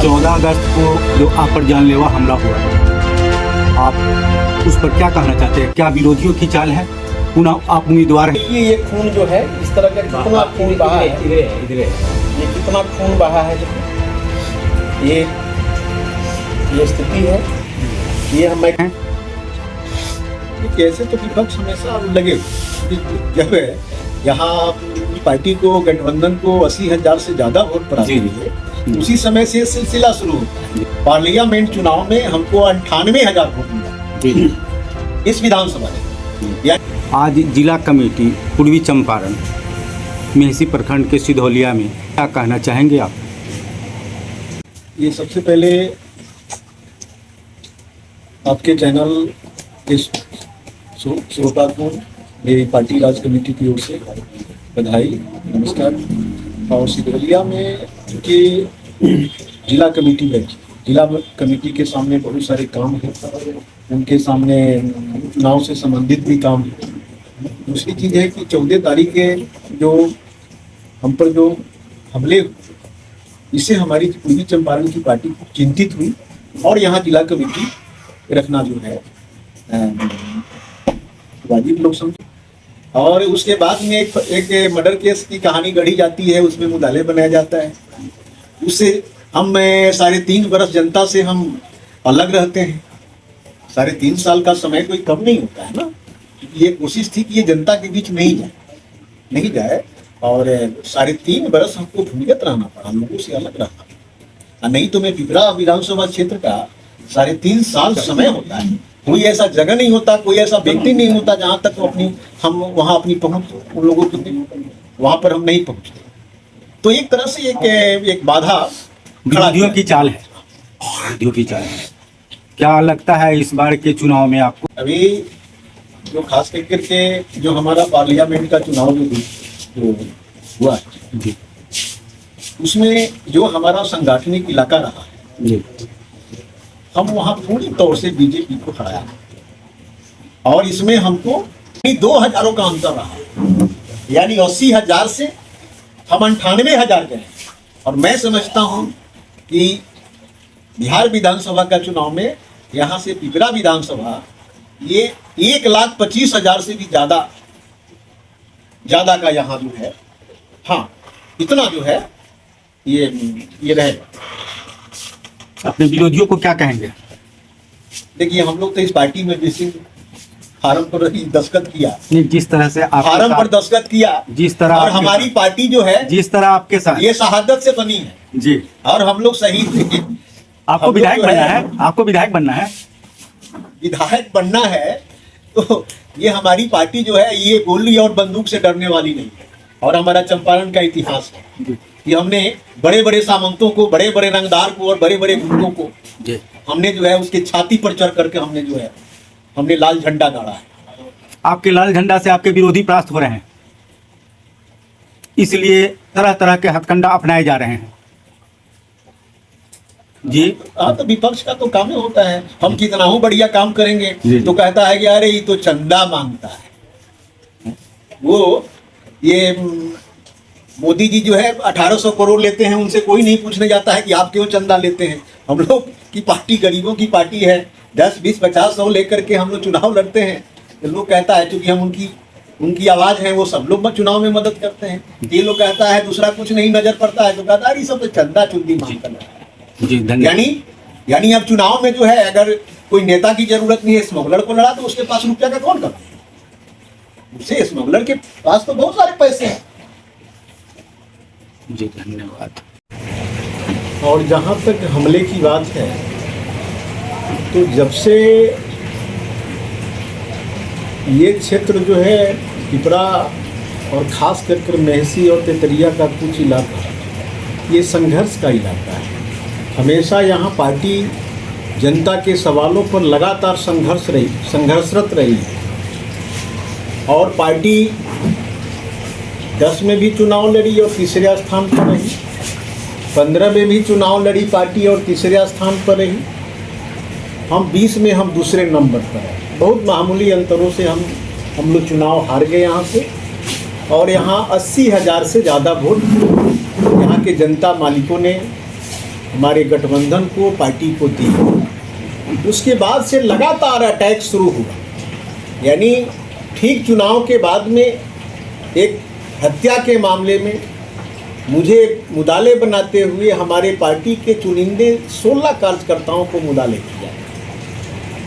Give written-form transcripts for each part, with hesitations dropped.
14 अगस्त को जो आप पर जानलेवा हमला हुआ, आप उस पर क्या कहना चाहते हैं? क्या विरोधियों की चाल है? पुनः आप उम्मीदवार हैं। देखिए ये खून जो है इस तरह का कितना खून बहा है, ये कितना खून बहा है, ये स्थिति है। ये हम कैसे तो विपक्ष हमेशा लगे जब यहाँ पार्टी को गठबंधन को 80,000 से ज्यादा वोट प्राप्त हुए, उसी समय से सिलसिला शुरू होता है। पार्लियामेंट चुनाव में हमको 98,000 वोट मिला इस विधानसभा में। आज जिला कमेटी पूर्वी चंपारण मेहसी प्रखंड के सिधौलिया में क्या कहना चाहेंगे आप? ये सबसे पहले आपके चैनल के श्रोता को मेरी पार्टी राज कमेटी की ओर से बधाई, नमस्कार। और सिधौलिया में कि जिला कमेटी बैठी, जिला कमेटी के सामने बहुत सारे काम हैं, उनके सामने चुनाव से संबंधित भी काम है। दूसरी चीज़ है कि 14 तारीख के जो हम पर जो हमले हुए, इससे हमारी पूर्वी चंपारण की पार्टी चिंतित हुई और यहाँ जिला कमेटी रखना जो है वाजिब लोग समझे। और उसके बाद में एक मर्डर केस की कहानी गढ़ी जाती है, उसमें मुदाले बनाया जाता है। उससे हम 3.5 बरस जनता से हम अलग रहते हैं। 3.5 साल का समय कोई कम नहीं होता है ना। ये कोशिश थी कि ये जनता के बीच नहीं जाए और 3.5 बरस हमको भूमिगत रहना पड़ा, लोगों से अलग रहना पड़ा। नहीं तो मैं पिपरा विधानसभा क्षेत्र का 3.5 साल समय होता है, कोई ऐसा जगह नहीं होता, कोई ऐसा व्यक्ति नहीं होता जहाँ तक हम वहाँ अपनी पहुँच उन लोगों की वहाँ पर हम नहीं पहुँचते। तो एक तरह से एक बाधा विरोधियों की चाल है, विरोधियों की चाल है। क्या लगता है इस बार के चुनाव में आपको? अभी जो खास करके जो हमारा पार्लियामेंट का चुनाव जो हुआ है, उसमें जो हमारा संगठनिक इलाका रहा है, हम वहाँ पूरी तौर से बीजेपी को हराया और इसमें हमको 2,000 का अंतर रहा, यानी 80,000 से हम 98,000 गए। और मैं समझता हूँ कि बिहार विधानसभा का चुनाव में यहाँ से पिपरा विधानसभा ये 1,25,000 से भी ज्यादा का यहाँ जो है, हाँ इतना जो है ये रहेगा। अपने विरोधियों को क्या कहेंगे? देखिए हम लोग तो इस पार्टी में जिस फार्म पर दस्तखत किया, नहीं जिस तरह से आप फार्म पर दस्तखत किया, जिस तरह और हमारी पार्टी जो है जिस तरह आपके साथ ये शहादत से बनी है जी, और हम लोग शहीद थे। आपको विधायक बनना है, आपको विधायक बनना है, विधायक बनना है तो ये हमारी पार्टी जो है ये गोली और बंदूक से डरने वाली नहीं है। और हमारा चंपारण का इतिहास है कि हमने बड़े बड़े सामंतों को, बड़े बड़े रंगदार को और बड़े बड़े गुंडों को हमने जो है उसके छाती पर चढ़ करके हमने लाल झंडा गाड़ा है। आपके लाल झंडा से आपके विरोधी परास्त हो रहे हैं, इसलिए तरह तरह के हथकंडा अपनाए जा रहे हैं जी। हाँ तो विपक्ष का तो काम ही होता है, हम कितना हो बढ़िया काम करेंगे तो कहता है कि अरे ये तो चंदा मांगता है। वो ये मोदी जी जो है 1,800 करोड़ लेते हैं, उनसे कोई नहीं पूछने जाता है कि आप क्यों चंदा लेते हैं। हम लोग की पार्टी गरीबों की पार्टी है, 10, 20, 50, 100 लेकर के हम लोग चुनाव लड़ते हैं। तो लोग कहता है क्योंकि हम उनकी आवाज़ है, वो सब लोग चुनाव में मदद करते हैं। ये लोग कहता है दूसरा कुछ नहीं नजर पड़ता है तो कहता है ये सब तो चंदा चुंदी मांगता है। यानी अब चुनाव में जो है अगर कोई नेता की जरूरत नहीं है, स्मगलर को लड़ा तो उसके पास रुपया का कौन करता है? उससे स्मगलर के पास तो बहुत सारे पैसे हैं। जी धन्यवाद। और जहाँ तक हमले की बात है तो जब से ये क्षेत्र जो है पिपरा और खास कर मेहसी और तेतरिया का कुछ इलाका ये संघर्ष का इलाका है। हमेशा यहाँ पार्टी जनता के सवालों पर लगातार संघर्षरत रही है और पार्टी 10 में भी चुनाव लड़ी और तीसरे स्थान पर रही, 15 में भी चुनाव लड़ी पार्टी और तीसरे स्थान पर रही, हम 20 में हम दूसरे नंबर पर हैं। बहुत मामूली अंतरों से हम लोग चुनाव हार गए यहाँ से। और यहाँ 80,000 से ज़्यादा वोट यहाँ के जनता मालिकों ने हमारे गठबंधन को, पार्टी को दी। उसके बाद से लगातार अटैक शुरू हुआ। यानी ठीक चुनाव के बाद में एक हत्या के मामले में मुझे मुदाले बनाते हुए हमारे पार्टी के चुनिंदे 16 कार्यकर्ताओं को मुदाले किया।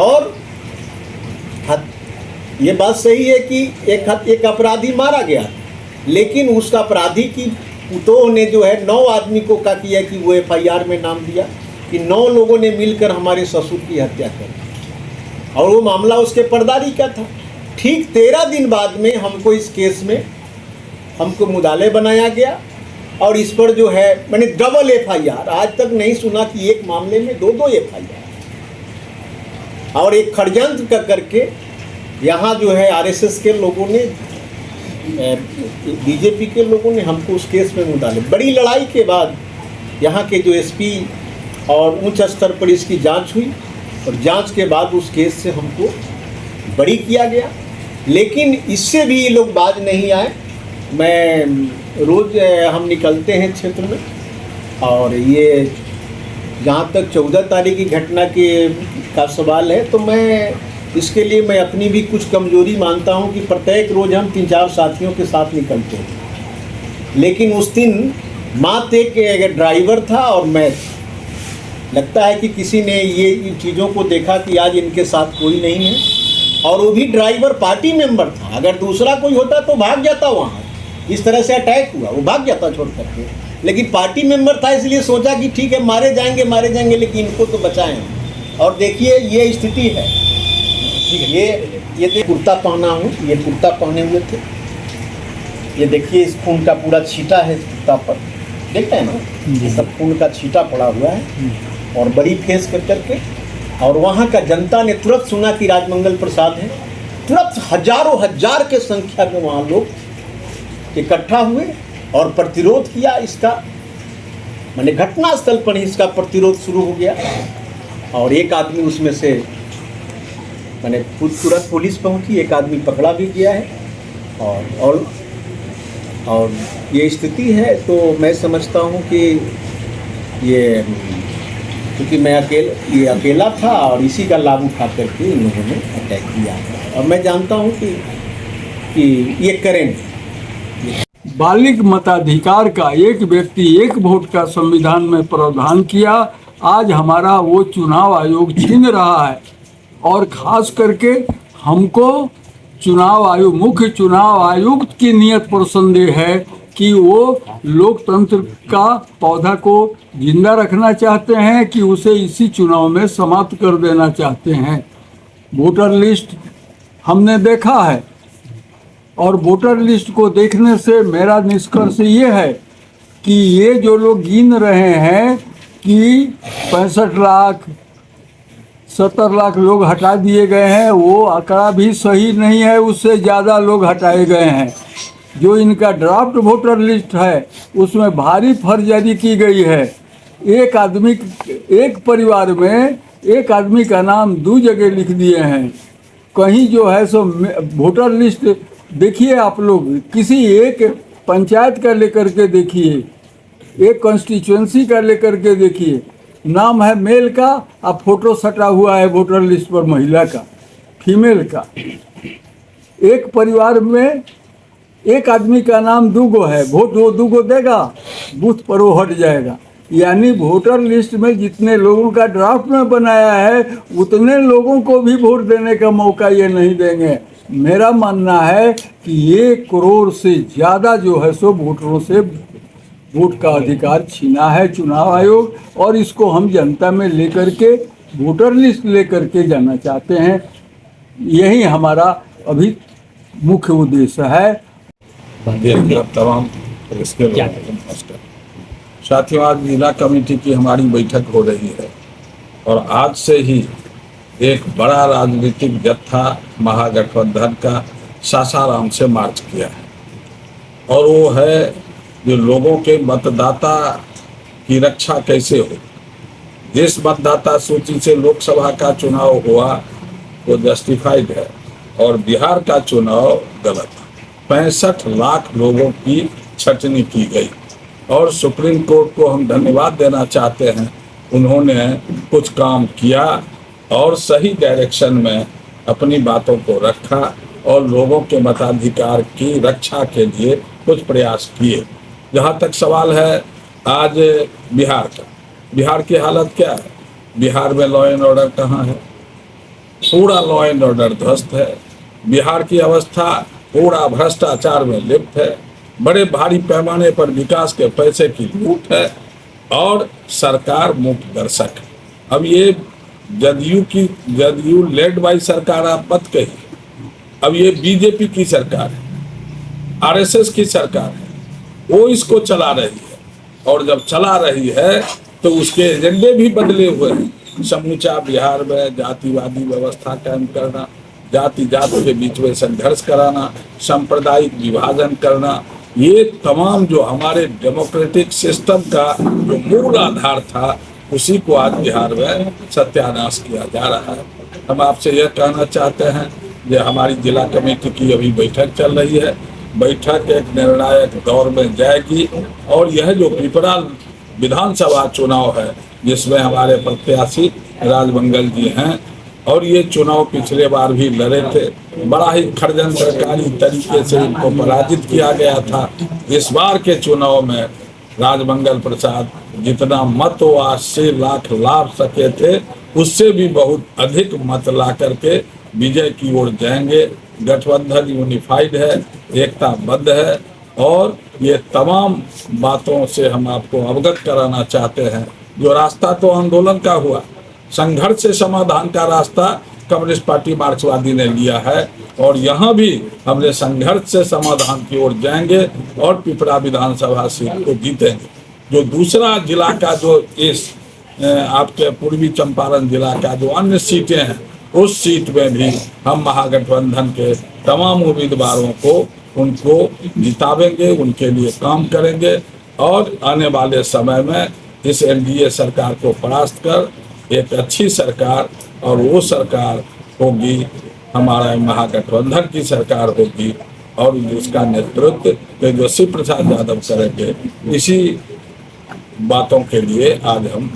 और ये बात सही है कि एक अपराधी मारा गया, लेकिन उस अपराधी की पुतोह ने जो है 9 आदमी को क्या किया कि वो FIR में नाम दिया कि 9 लोगों ने मिलकर हमारे ससुर की हत्या कर, और वो मामला उसके पर्दारी का था। ठीक 13 दिन बाद में हमको इस केस में हमको मुदाले बनाया गया, और इस पर जो है मैंने डबल FIR, आज तक नहीं सुना कि एक मामले में 2-2 FIR, और एक षड्यंत्र कर करके यहाँ जो है RSS के लोगों ने, BJP के लोगों ने हमको उस केस में मुदाले। बड़ी लड़ाई के बाद यहाँ के जो SP और उच्च स्तर पर इसकी जांच हुई, और जांच के बाद उस केस से हमको बरी किया गया। लेकिन इससे भी ये लोग बाज नहीं आए। मैं रोज़ हम निकलते हैं क्षेत्र में, और ये जहाँ तक 14 तारीख की घटना का सवाल है, तो मैं इसके लिए मैं अपनी भी कुछ कमजोरी मानता हूँ कि प्रत्येक रोज़ हम 3-4 साथियों के साथ निकलते हैं, लेकिन उस दिन मात्र एक ड्राइवर था और मैं। लगता है कि किसी ने ये इन चीज़ों को देखा कि आज इनके साथ कोई नहीं है, और वो भी ड्राइवर पार्टी मेंबर था। अगर दूसरा कोई होता तो भाग जाता, वहाँ इस तरह से अटैक हुआ, वो भाग जाता छोड़ करके, लेकिन पार्टी मेंबर था, इसलिए सोचा कि ठीक है मारे जाएंगे, लेकिन इनको तो बचाएं। और देखिए ये स्थिति है। ये कुर्ता पहना हूँ, ये कुर्ता पहने हुए थे, ये देखिए इस खून का पूरा छींटा है इस कुर्ता पर, देखते हैं ना, ये सब खून का छींटा पड़ा हुआ है, और बड़ी फेस कर करके। और वहाँ का जनता ने तुरंत सुना कि राजमंगल प्रसाद है, तुरंत हजारों हजार के संख्या में वहाँ लोग इकट्ठा हुए और प्रतिरोध किया इसका। मैंने घटनास्थल पर ही इसका प्रतिरोध शुरू हो गया, और एक आदमी उसमें से मैंने तुरंत पुलिस पहुंची, एक आदमी पकड़ा भी गया है। और ये स्थिति है, तो मैं समझता हूं कि ये, क्योंकि मैं अकेला था, और इसी का लाभ उठा करके इन लोगों ने अटैक किया। और मैं जानता हूं कि ये करेंगे। बालिग मताधिकार का एक व्यक्ति एक वोट का संविधान में प्रावधान किया, आज हमारा वो चुनाव आयोग छीन रहा है। और खास करके हमको मुख्य चुनाव आयुक्त की नीयत पर संदेह है कि वो लोकतंत्र का पौधा को जिंदा रखना चाहते हैं कि उसे इसी चुनाव में समाप्त कर देना चाहते हैं। वोटर लिस्ट हमने देखा है, और वोटर लिस्ट को देखने से मेरा निष्कर्ष ये है कि ये जो लोग गिन रहे हैं कि 65 लाख 70 लाख लोग हटा दिए गए हैं, वो आंकड़ा भी सही नहीं है, उससे ज़्यादा लोग हटाए गए हैं। जो इनका ड्राफ्ट वोटर लिस्ट है उसमें भारी फर्जरी की गई है। एक परिवार में एक आदमी का नाम 2 जगह लिख दिए हैं। कहीं जो है सो वोटर लिस्ट देखिए आप लोग, किसी एक पंचायत का लेकर के देखिए, एक कॉन्स्टिट्यूएंसी का लेकर के देखिए, नाम है मेल का, अब फोटो सटा हुआ है वोटर लिस्ट पर महिला का, फीमेल का। एक परिवार में एक आदमी का नाम 2 गो है, वोट वो 2 गो देगा, बूथ पर वो हट जाएगा। यानी वोटर लिस्ट में जितने लोगों का ड्राफ्ट में बनाया है उतने लोगों को भी वोट देने का मौका ये नहीं देंगे। मेरा मानना है कि 1 करोड़ से ज़्यादा जो है सो वोटरों से वोट का अधिकार छीना है चुनाव आयोग, और इसको हम जनता में लेकर के वोटर लिस्ट लेकर के जाना चाहते हैं। यही हमारा अभी मुख्य उद्देश्य है। तमाम साथियों, आज जिला कमेटी की हमारी बैठक हो रही है, और आज से ही एक बड़ा राजनीतिक जत्था महागठबंधन का सासाराम से मार्च किया है, और वो है जो लोगों के मतदाता की रक्षा कैसे हो। जिस मतदाता सूची से लोकसभा का चुनाव हुआ वो जस्टिफाइड है, और बिहार का चुनाव गलत। 65 लाख लोगों की छटनी की गई, और सुप्रीम कोर्ट को हम धन्यवाद देना चाहते हैं। उन्होंने कुछ काम किया और सही डायरेक्शन में अपनी बातों को रखा और लोगों के मताधिकार की रक्षा के लिए कुछ प्रयास किए। जहाँ तक सवाल है आज बिहार का, बिहार की हालत क्या है? बिहार में लॉ एंड ऑर्डर कहाँ है? पूरा लॉ एंड ऑर्डर ध्वस्त है। बिहार की अवस्था पूरा भ्रष्टाचार में लिप्त है। बड़े भारी पैमाने पर विकास के पैसे की लूट है और सरकार मुक्त दर्शक है। अब ये जदयू लेड बाई सरकार आप मत कहिए, अब ये बीजेपी की सरकार है, आरएसएस की सरकार है, वो इसको चला रही है। और जब चला रही है तो उसके एजेंडे भी बदले हुए हैं। समूचा बिहार में जातिवादी व्यवस्था कायम करना, जाति जाति के बीच में संघर्ष कराना, सांप्रदायिक विभाजन करना, ये तमाम जो हमारे डेमोक्रेटिक सिस्टम का जो मूल आधार था उसी को आज बिहार में सत्यानाश किया जा रहा है। हम आपसे यह कहना चाहते हैं कि हमारी जिला कमेटी की अभी बैठक चल रही है। बैठक एक निर्णायक दौर में जाएगी और यह जो पिपरा विधानसभा चुनाव है जिसमें हमारे प्रत्याशी राजमंगल जी हैं और ये चुनाव पिछले बार भी लड़े थे, बड़ा ही षड्यंत्रकारी तरीके से इनको पराजित किया गया था। इस बार के चुनाव में राजमंगल प्रसाद जितना मत वो 80 लाख ला सके थे उससे भी बहुत अधिक मत ला करके विजय की ओर जाएंगे। गठबंधन यूनिफाइड है, एकताबद्ध है और ये तमाम बातों से हम आपको अवगत कराना चाहते हैं। जो रास्ता तो आंदोलन का हुआ, संघर्ष से समाधान का रास्ता कम्युनिस्ट पार्टी मार्क्सवादी ने लिया है और यहाँ भी हमने संघर्ष से समाधान की ओर जाएंगे और पिपरा विधानसभा सीट को जीतेंगे। जो दूसरा जिला का जो इस आपके पूर्वी चंपारण जिला का जो अन्य सीटें हैं उस सीट में भी हम महागठबंधन के तमाम उम्मीदवारों को उनको जितावेंगे, उनके लिए काम करेंगे और आने वाले समय में इस एनडीए सरकार को परास्त कर एक अच्छी सरकार और वो सरकार होगी हमारा महागठबंधन की सरकार होगी और इसका नेतृत्व तेजस्वी प्रसाद यादव करेंगे। इसी बातों के लिए आज हम